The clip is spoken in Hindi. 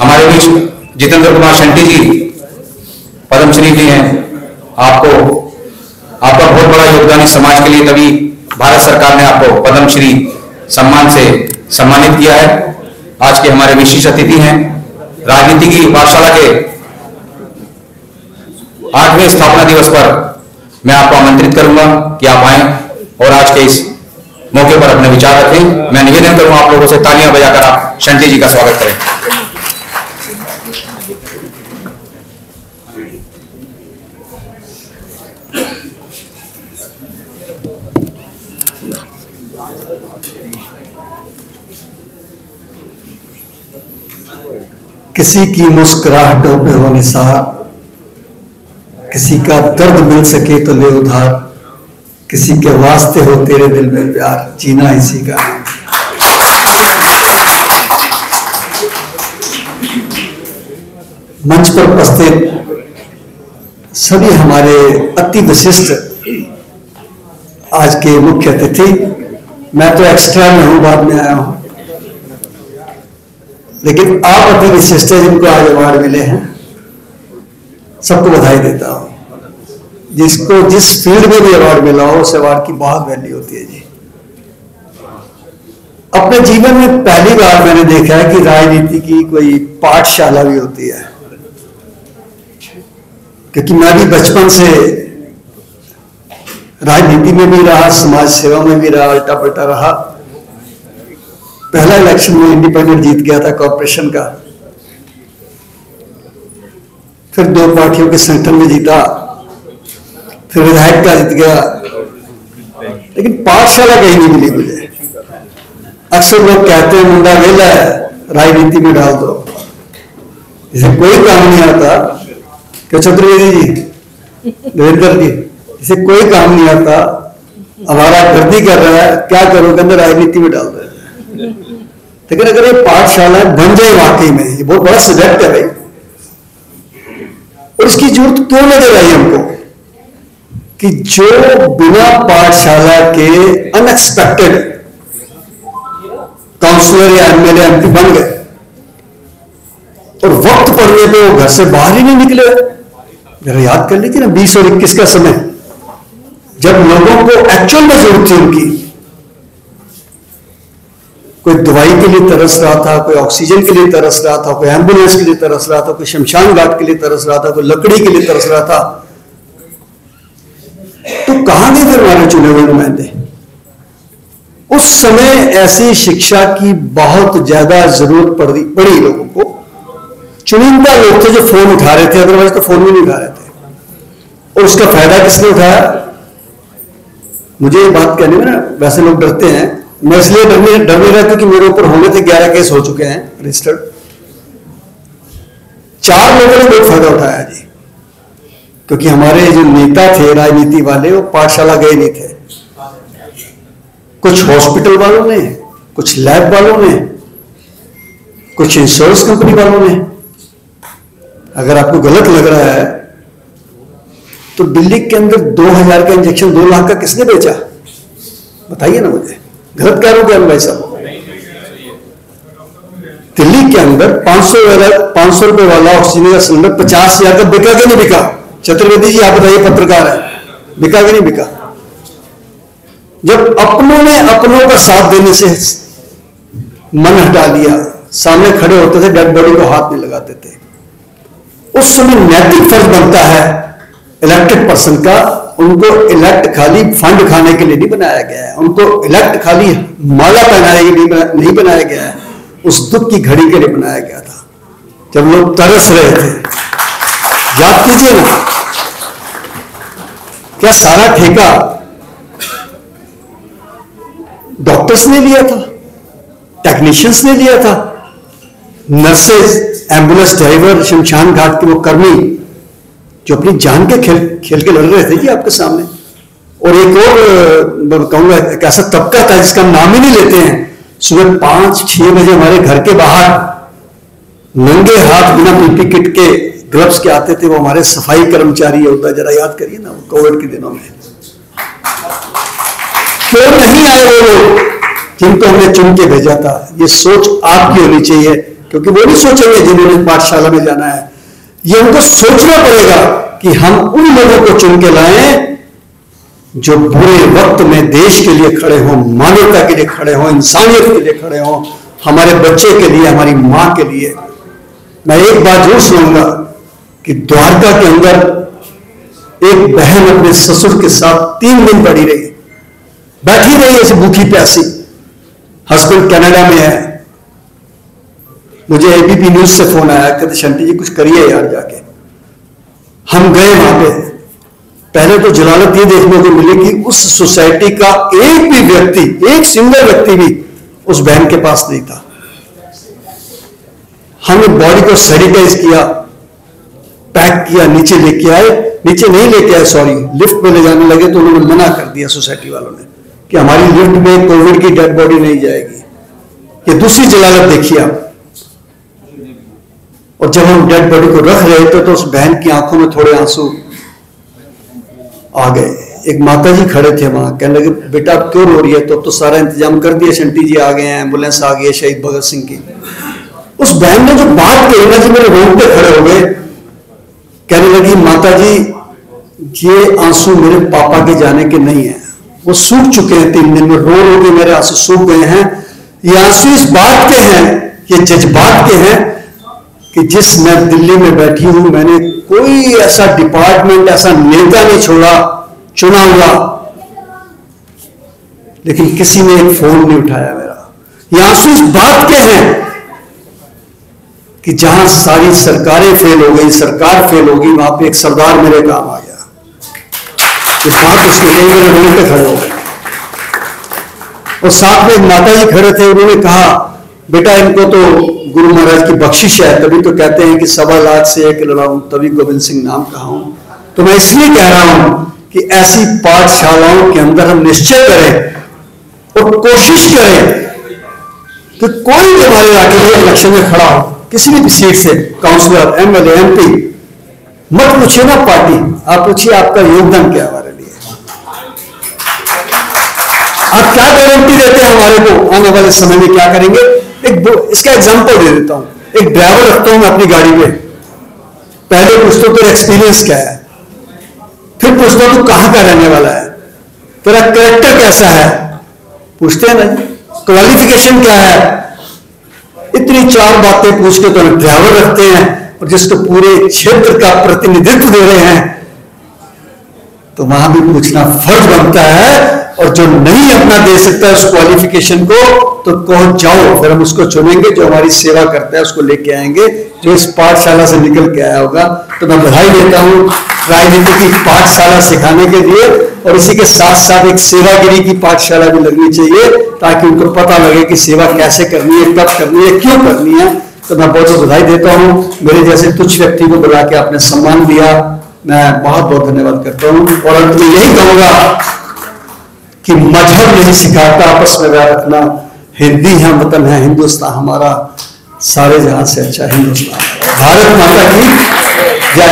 हमारे बीच जितेंद्र कुमार शंटी जी पद्मश्री भी हैं। आपको आपका बहुत बड़ा योगदान इस समाज के लिए, तभी भारत सरकार ने आपको पद्मश्री सम्मान से सम्मानित किया है। आज के हमारे विशिष्ट अतिथि हैं, राजनीति की पाठशाला के 8वें स्थापना दिवस पर मैं आपको आमंत्रित करूंगा कि आप आएं और आज के इस मौके पर अपने विचार रखें। मैं निवेदन करूंगा आप लोगों से तालियां बजाकर आप शंटी जी का स्वागत करें। किसी की मुस्कुराहटों पे हो निसार, किसी का दर्द मिल सके तो ले उधार, किसी के वास्ते हो तेरे दिल में प्यार, जीना इसी का। मंच पर उपस्थित सभी हमारे अति विशिष्ट आज के मुख्य अतिथि, मैं तो एक्स्ट्रा में हूं, बाद में आया हूं, लेकिन आप अति विशिष्ट है जिनको आज अवार्ड मिले हैं, सबको बधाई देता हूं। जिसको जिस फील्ड में भी अवार्ड मिला हो उस अवार्ड की बहुत वैल्यू होती है जी। अपने जीवन में पहली बार मैंने देखा है कि राजनीति की कोई पाठशाला भी होती है, क्योंकि मैं भी बचपन से राजनीति में भी रहा, समाज सेवा में भी रहा, उल्टा पलटा रहा। पहला इलेक्शन में इंडिपेंडेंट जीत गया था कॉर्पोरेशन का, फिर 2 पार्टियों के संगठन में जीता, फिर विधायक का जीत गया, लेकिन पाठशाला कहीं नहीं मिली मुझे। अक्सर लोग कहते हैं मुंडा वेला है, राजनीति में डाल दो, इसे कोई काम नहीं आता। क्यों चतुर्वेदी जी, देवेंद्र जी, इसे कोई काम नहीं आता, हमारा गर्दी कर रहा है, क्या करो, कहते राजनीति में डाल दो। लेकिन अगर ये पाठशाला बन जाए वाकई में, ये बहुत बड़ा सब्जेक्ट है भाई, और इसकी जरूरत क्यों नजर आई हमको कि जो बिना पाठशाला के अनएक्सपेक्टेड काउंसलर या एमएलए एमपी बन गए और वक्त पड़ने पे वो घर से बाहर ही नहीं निकले। जरा याद कर लीजिए ना 20 और 21 का समय, जब लोगों को एक्चुअल में जरूरत थी उनकी। कोई दवाई के लिए तरस रहा था, कोई ऑक्सीजन के लिए तरस रहा था, कोई एम्बुलेंस के लिए तरस रहा था, कोई शमशान घाट के लिए तरस रहा था, कोई लकड़ी के लिए तरस रहा था। तो कहां गए फिर हमारे चुने हुए नुमाइंदे? उस समय ऐसी शिक्षा की बहुत ज्यादा जरूरत पड़ी लोगों को। चुनिंदा लोग थे जो फोन उठा रहे थे, अदरवाइज तो फोन भी नहीं उठा रहे थे। और उसका फायदा किसने उठाया? मुझे ये बात कहने में ना वैसे लोग डरते हैं, मैं इसलिए डर नहीं रहा क्योंकि मेरे ऊपर होने थे 11 केस हो चुके हैं रजिस्टर्ड। 4 लोगों ने बहुत फायदा उठाया जी, क्योंकि हमारे जो नेता थे राजनीति वाले वो पाठशाला गए नहीं थे। कुछ हॉस्पिटल वालों ने, कुछ लैब वालों ने, कुछ इंश्योरेंस कंपनी वालों ने। अगर आपको गलत लग रहा है तो दिल्ली के अंदर 2000 का इंजेक्शन 2 लाख का किसने बेचा? बताइए ना मुझे, गलत कह रहा हूं क्या भाई साहब? दिल्ली के अंदर 500 रुपए वाला ऑक्सीजन का सिलेंडर 50,000 का बिका कि नहीं बिका? चतुर्वेदी जी आप बताइए, पत्रकार है, बिका कि नहीं बिका? जब अपनों ने अपनों का साथ देने से मन हटा लिया, सामने खड़े होते थे, डेड बॉडी को हाथ नहीं लगाते थे। उस समय नैतिक फर्ज बनता है इलेक्टेड पर्सन का, उनको इलेक्ट खाली फंड खाने के लिए नहीं बनाया गया है, उनको इलेक्ट खाली माला पहनाने के लिए नहीं बनाया गया है, उस दुख की घड़ी के लिए बनाया गया था जब लोग तरस रहे थे। याद कीजिए ना, क्या सारा ठेका डॉक्टर्स ने लिया था, टेक्नीशियंस ने लिया था, नर्सेज, एम्बुलेंस ड्राइवर, शमशान घाट के वो कर्मी जो अपनी जान के खेल के लड़ रहे थे जी आपके सामने। और एक और कहूंगा एक ऐसा तबका था जिसका नाम ही नहीं लेते हैं, सुबह 5-6 बजे हमारे घर के बाहर नंगे हाथ बिना पीपी किट के, ग्लव्स के आते थे, वो हमारे सफाई कर्मचारी होता। जरा याद करिए ना कोविड के दिनों में क्यों नहीं आए वो लोग जिनको हमने चुन के भेजा था। ये सोच आपकी होनी चाहिए, क्योंकि वो नहीं सोचेंगे जिन्होंने पाठशाला में जाना है। ये उनको सोचना पड़ेगा कि हम उन लोगों को चुन के लाएं जो बुरे वक्त में देश के लिए खड़े हों, मानवता के लिए खड़े हों, इंसानियत के लिए खड़े हों, हमारे बच्चे के लिए, हमारी मां के लिए। मैं एक बात जरूर सुनाऊंगा कि द्वारका के अंदर एक बहन अपने ससुर के साथ 3 दिन पड़ी रही, बैठी रही ऐसे भूखी प्यासी। हस्बैंड कनाडा में है। मुझे एबीपी न्यूज से फोन आया, कहते शंटी जी कुछ करिए यार जाके। हम गए वहां पे। पहले तो जलालत ये देखने को मिली कि उस सोसाइटी का एक भी व्यक्ति, एक सिंगल व्यक्ति भी उस बहन के पास नहीं था। हमने बॉडी को सैनिटाइज किया, पैक किया, नीचे लेके आए, नीचे नहीं लेके आए सॉरी, लिफ्ट में ले जाने लगे तो उन्होंने मना कर दिया सोसाइटी वालों ने कि हमारी लिफ्ट में कोविड की डेड बॉडी नहीं जाएगी। ये दूसरी जलालत देखिए आप। और जब हम डेड बॉडी को रख रहे थे तो उस बहन की आंखों में थोड़े आंसू आ गए। एक माता जी खड़े थे वहां, कहने लगे बेटा आप क्यों रो रही है? तो सारा इंतजाम कर दिया, शंटी जी आ गए हैं, एम्बुलेंस आ गई है शहीद भगत सिंह की। उस बहन ने जो बात कही ना जी, मेरे रोंगटे खड़े हो गए। कहने लगी माता जी ये आंसू मेरे पापा के जाने के नहीं है, वो सूख चुके हैं 3 दिन में, रो रो के मेरे आंसू सूख गए हैं। ये आंसू इस बात के हैं, ये जज्बात के हैं कि जिस मैं दिल्ली में बैठी हूं, मैंने कोई ऐसा डिपार्टमेंट, ऐसा नेता नहीं छोड़ा चुना हुआ, लेकिन किसी ने एक फोन नहीं उठाया मेरा। ये आंसू इस बात के हैं कि जहां सारी सरकारें फेल हो गई, सरकार फेल हो गई, वहां पे एक सरदार मेरे काम आ गया। ये बात उसके लिए मेरे रोड पे खड़े हो गए। और साथ में एक माता जी खड़े थे, उन्होंने कहा बेटा इनको तो गुरु महाराज की बख्शिश है, तभी तो कहते हैं कि 1.25 लाख से 1 लड़ाऊं तभी गोविंद सिंह नाम कहा हूं। तो मैं इसलिए कह रहा हूं कि ऐसी पाठशालाओं के अंदर हम निश्चय करें और कोशिश करें कि कोई भी हमारे इलाके में इलेक्शन में खड़ा हो, किसी भी सीट से, काउंसलर, एमएलए, एमपी, मत पूछिए ना पार्टी, आप पूछिए आपका योगदान क्या हमारे लिए, आप क्या गारंटी देते हैं हमारे को आने वाले समय में क्या करेंगे। इसका एग्जांपल दे देता हूं। एक ड्राइवर रखता हूं मैं अपनी गाड़ी में, पहले पूछता हूं तेरा एक्सपीरियंस क्या है, फिर पूछता हूं तू कहां का रहने वाला है, तेरा कैरेक्टर कैसा है, पूछते हैं ना, क्वालिफिकेशन क्या है। इतनी 4 बातें पूछ के तो ड्राइवर रखते हैं, और जिसको पूरे क्षेत्र का प्रतिनिधित्व दे रहे हैं तो वहां भी पूछना फर्ज बनता है। और जो नहीं अपना दे सकता है उस क्वालिफिकेशन को, तो कहो जाओ, फिर हम उसको चुनेंगे जो हमारी सेवा करता है, उसको लेके आएंगे, जो इस पाठशाला से निकल के आया होगा। तो मैं बधाई देता हूं राजनीति की पाठशाला सिखाने के लिए, और इसी के साथ साथ एक सेवागिरी की पाठशाला भी लगनी चाहिए, ताकि उनको पता लगे कि सेवा कैसे करनी है, कब करनी है, क्यों करनी है। तो मैं बहुत बहुत बधाई देता हूं। मेरे जैसे तुच्छ व्यक्ति को बुला के आपने सम्मान दिया, मैं बहुत बहुत धन्यवाद करता हूं। और अंत में यही कहूंगा कि मजहब नहीं सिखाता आपस में वैर रखना, हिंदी है वतन है हिंदुस्तान हमारा, सारे जहां से अच्छा हिंदुस्तान। भारत माता की जय।